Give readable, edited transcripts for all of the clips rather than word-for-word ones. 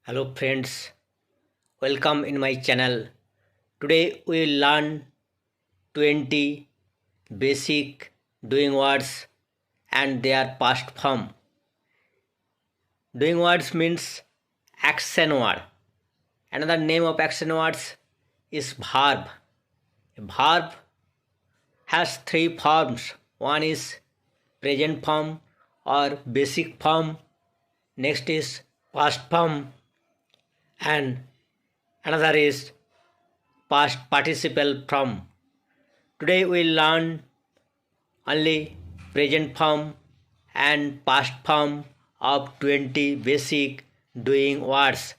Hello friends, welcome in my channel. Today we will learn 20 basic doing words and their past form. Doing words means action word. Another name of action words is verb. A verb has three forms. One is present form or basic form. Next is past form and another is past participle form. Today we learn only present form and past form of 20 basic doing words.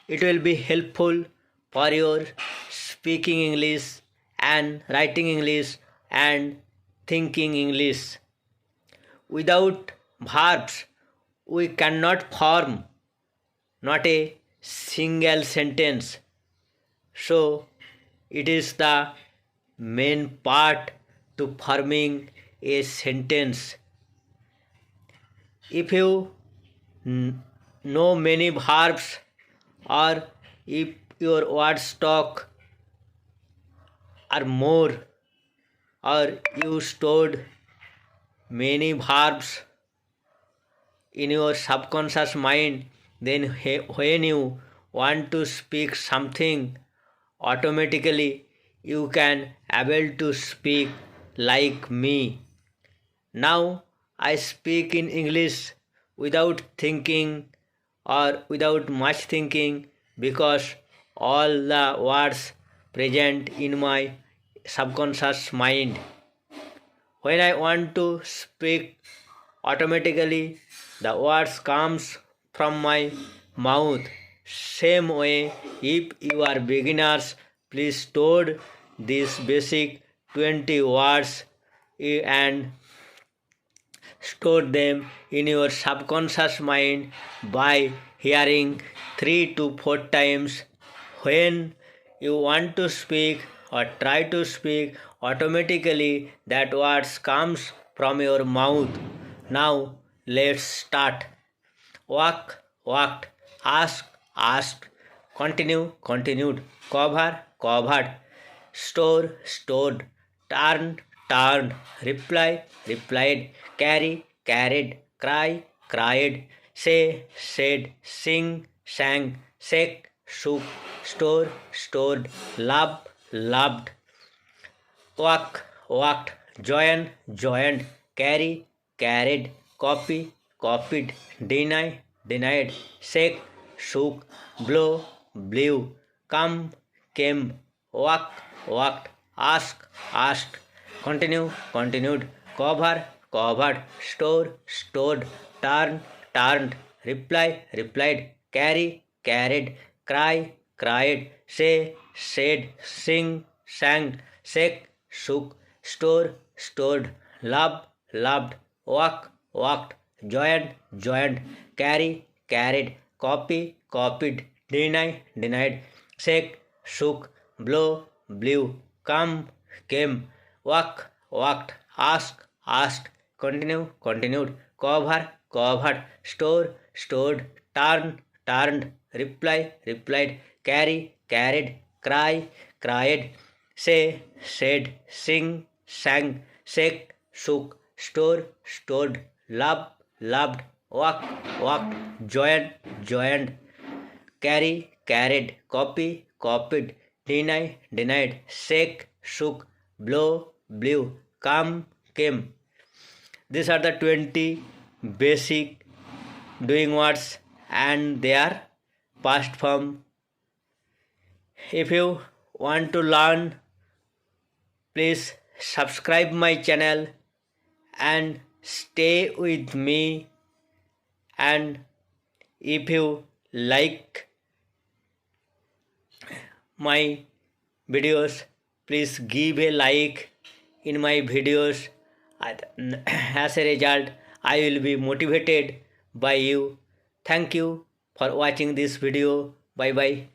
It will be helpful for your speaking English and writing English and thinking English. Without verbs, we cannot form not a single sentence. So, it is the main part to forming a sentence. If you know many verbs or if your word stock are more or you stored many verbs in your subconscious mind, then when you want to speak something, automatically you can able to speak like me. Now I speak in English without thinking or without much thinking because all the words present in my subconscious mind. When I want to speak, automatically the words comes from my mouth. Same way, if you are beginners, please store these basic 20 words and store them in your subconscious mind by hearing 3 to 4 times. When you want to speak or try to speak, automatically that words comes from your mouth. Now let's start. Walk, walked, ask, asked, continue, continued, cover, covered, store, stored, turn, turned, reply, replied, carry, carried, cry, cried, say, said, sing, sang, shake, shook, store, stored, love, loved, walk, walked, join, joined, carry, carried, copy, copied, deny, denied, shake, shook, blow, blew, come, came, walk, walked, ask, asked, continue, continued, cover, covered, store, stored, turn, turned, reply, replied, carry, carried, cry, cried, say, said, sing, sang, shake, shook, store, stored, love, loved, walk, walked, joined, joined, carry, carried, copy, copied, deny, denied, shake, shook, blow, blew, come, came, walk, walked, ask, asked, continue, continued, cover, covered, store, stored, turn, turned, reply, replied, carry, carried, cry, cried, say, said, sing, sang, shake, shook, store, stored, love, loved, walk, walked, joined, joined, carry, carried, copy, copied, deny, denied, shake, shook, blow, blew, come, came. These are the 20 basic doing words and their past form. If you want to learn, please subscribe my channel and stay with me. And if you like my videos, please give a like in my videos. As a result, I will be motivated by you. Thank you for watching this video. Bye bye.